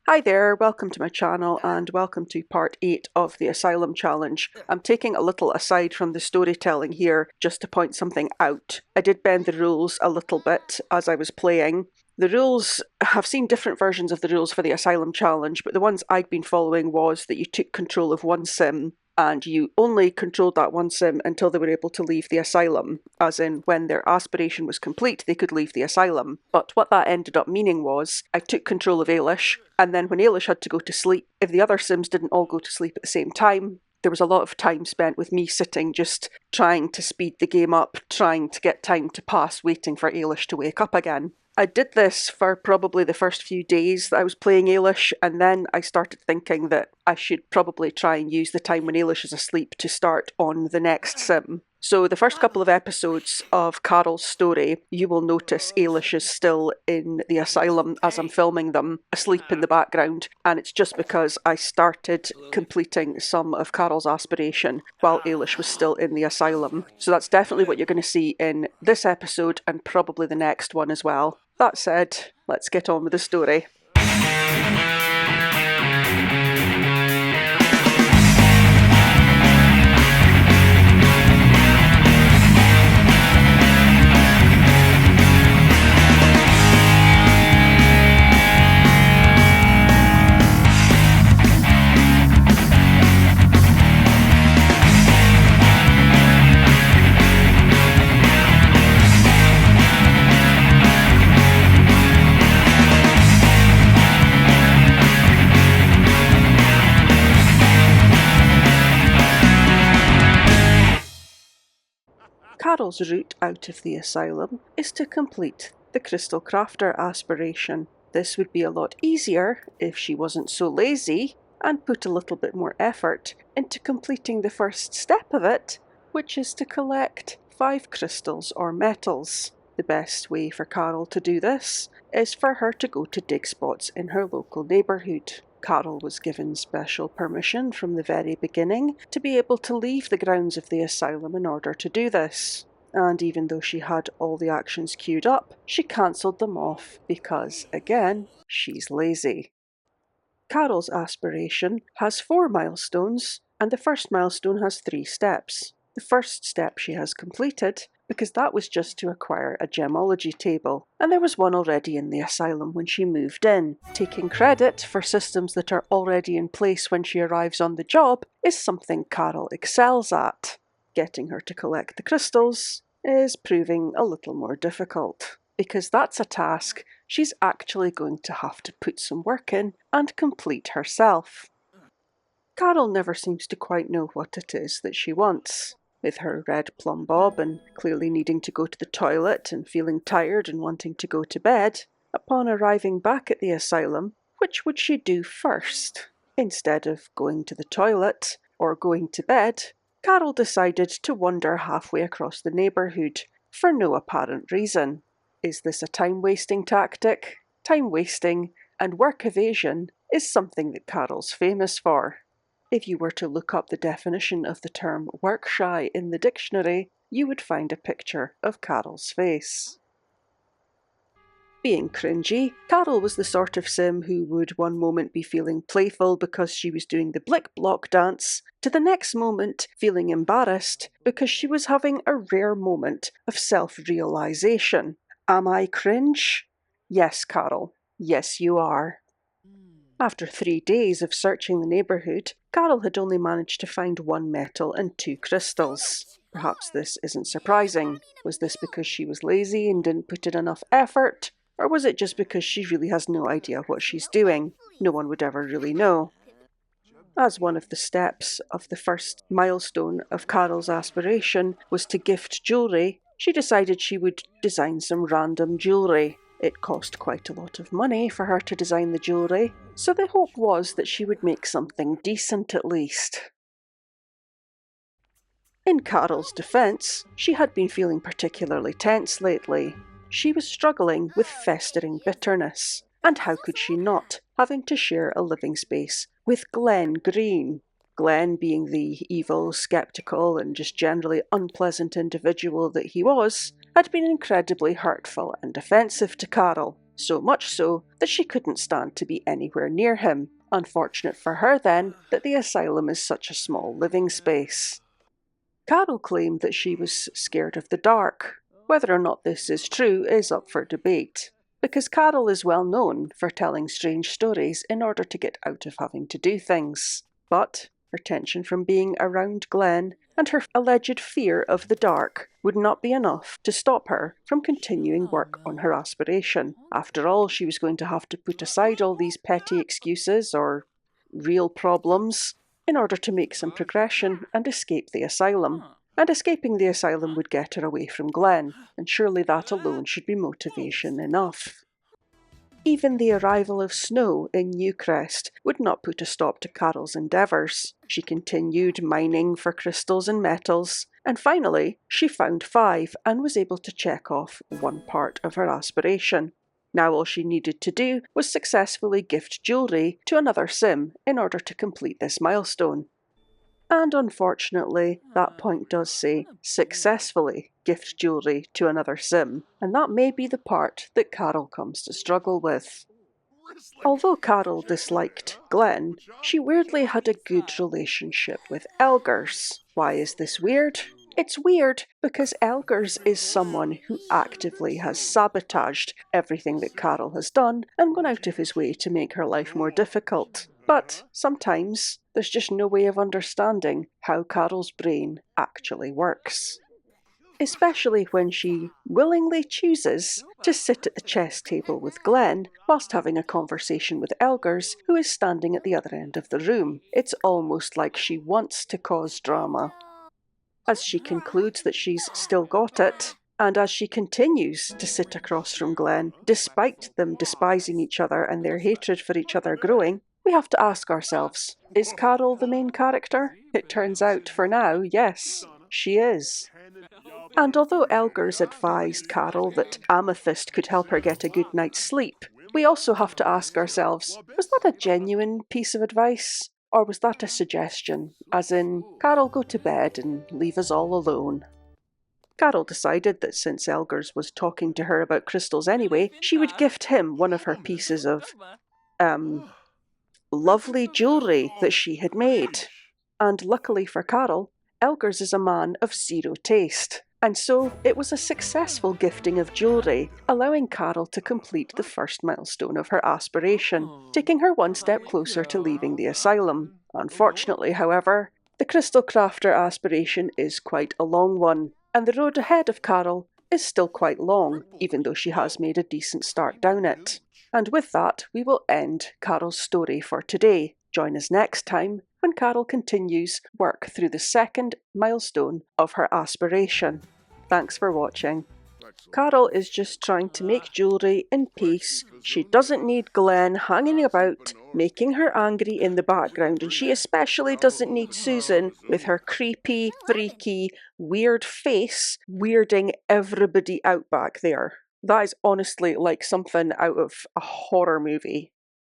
Hi there, welcome to my channel and welcome to part 8 of the Asylum challenge. I'm taking a little aside from the storytelling here just to point something out. I did bend the rules a little bit as I was playing. The rules, I've seen different versions of the rules for the Asylum challenge, but the ones I'd been following was that you took control of one sim and you only controlled that one sim until they were able to leave the asylum, as in when their aspiration was complete they could leave the asylum. But what that ended up meaning was I took control of Ailish, and then when Ailish had to go to sleep, if the other sims didn't all go to sleep at the same time, there was a lot of time spent with me sitting just trying to speed the game up, trying to get time to pass, waiting for Ailish to wake up again. I did this for probably the first few days that I was playing Ailish, and then I started thinking that I should probably try and use the time when Ailish is asleep to start on the next sim. So the first couple of episodes of Carol's story, you will notice Ailish is still in the asylum as I'm filming them, asleep in the background, and it's just because I started completing some of Carol's aspiration while Ailish was still in the asylum. So that's definitely what you're going to see in this episode and probably the next one as well. That said, let's get on with the story. Carol's route out of the asylum is to complete the Crystal Crafter aspiration. This would be a lot easier if she wasn't so lazy and put a little bit more effort into completing the first step of it, which is to collect 5 crystals or metals. The best way for Carol to do this is for her to go to dig spots in her local neighbourhood. Carol was given special permission from the very beginning to be able to leave the grounds of the asylum in order to do this. And even though she had all the actions queued up, she cancelled them off because, again, she's lazy. Carol's aspiration has 4 milestones, and the first milestone has 3 steps. The first step she has completed, because that was just to acquire a gemology table, and there was one already in the asylum when she moved in. Taking credit for systems that are already in place when she arrives on the job is something Carol excels at. Getting her to collect the crystals is proving a little more difficult, because that's a task she's actually going to have to put some work in and complete herself. Carol never seems to quite know what it is that she wants. With her red plum bob and clearly needing to go to the toilet and feeling tired and wanting to go to bed, upon arriving back at the asylum, which would she do first? Instead of going to the toilet or going to bed, Carol decided to wander halfway across the neighbourhood for no apparent reason. Is this a time-wasting tactic? Time wasting and work evasion is something that Carol's famous for. If you were to look up the definition of the term work shy in the dictionary, you would find a picture of Carol's face. Being cringy, Carol was the sort of sim who would one moment be feeling playful because she was doing the blick block dance, to the next moment feeling embarrassed because she was having a rare moment of self-realization. Am I cringe? Yes, Carol. Yes, you are. After 3 days of searching the neighbourhood, Carol had only managed to find 1 metal and 2 crystals. Perhaps this isn't surprising. Was this because she was lazy and didn't put in enough effort? Or was it just because she really has no idea what she's doing? No one would ever really know. As one of the steps of the first milestone of Carol's aspiration was to gift jewellery, she decided she would design some random jewellery. It cost quite a lot of money for her to design the jewellery, so the hope was that she would make something decent at least. In Carol's defence, she had been feeling particularly tense lately. She was struggling with festering bitterness, and how could she not, having to share a living space with Glenn Green? Glenn, being the evil, sceptical, and just generally unpleasant individual that he was, had been incredibly hurtful and offensive to Carol. so much so that she couldn't stand to be anywhere near him. Unfortunate for her, then, that the asylum is such a small living space. Carol claimed that she was scared of the dark. Whether or not this is true is up for debate, because Carol is well known for telling strange stories in order to get out of having to do things. But her tension from being around Glenn and her alleged fear of the dark would not be enough to stop her from continuing work on her aspiration. After all, she was going to have to put aside all these petty excuses or real problems in order to make some progression and escape the asylum. And escaping the asylum would get her away from Glenn, and surely that alone should be motivation enough. Even the arrival of snow in Newcrest would not put a stop to Carol's endeavours. She continued mining for crystals and metals, and finally she found 5 and was able to check off one part of her aspiration. Now all she needed to do was successfully gift jewellery to another sim in order to complete this milestone. And unfortunately, that point does say successfully gift jewellery to another sim, and that may be the part that Carol comes to struggle with. Although Carol disliked Glenn, she weirdly had a good relationship with Elgers. Why is this weird? It's weird because Elgers is someone who actively has sabotaged everything that Carol has done and gone out of his way to make her life more difficult. But sometimes there's just no way of understanding how Carol's brain actually works. Especially when she willingly chooses to sit at the chess table with Glenn whilst having a conversation with Elgers, who is standing at the other end of the room. It's almost like she wants to cause drama. As she concludes that she's still got it, and as she continues to sit across from Glenn, despite them despising each other and their hatred for each other growing, we have to ask ourselves, is Carol the main character? It turns out, for now, yes, she is. And although Elgers advised Carol that Amethyst could help her get a good night's sleep, we also have to ask ourselves, was that a genuine piece of advice? Or was that a suggestion, as in, Carol, go to bed and leave us all alone? Carol decided that since Elgers was talking to her about crystals anyway, she would gift him one of her pieces of, lovely jewellery that she had made. And luckily for Carol, Elgers is a man of zero taste. And so it was a successful gifting of jewellery, allowing Carol to complete the first milestone of her aspiration, taking her one step closer to leaving the asylum. Unfortunately, however, the Crystal Crafter aspiration is quite a long one, and the road ahead of Carol is still quite long, even though she has made a decent start down it. And with that, we will end Carol's story for today. Join us next time when Carol continues work through the second milestone of her aspiration. Thanks for watching. Carol is just trying to make jewellery in peace. She doesn't need Glenn hanging about, making her angry in the background, and she especially doesn't need Susan with her creepy, freaky, weird face weirding everybody out back there. That is honestly like something out of a horror movie.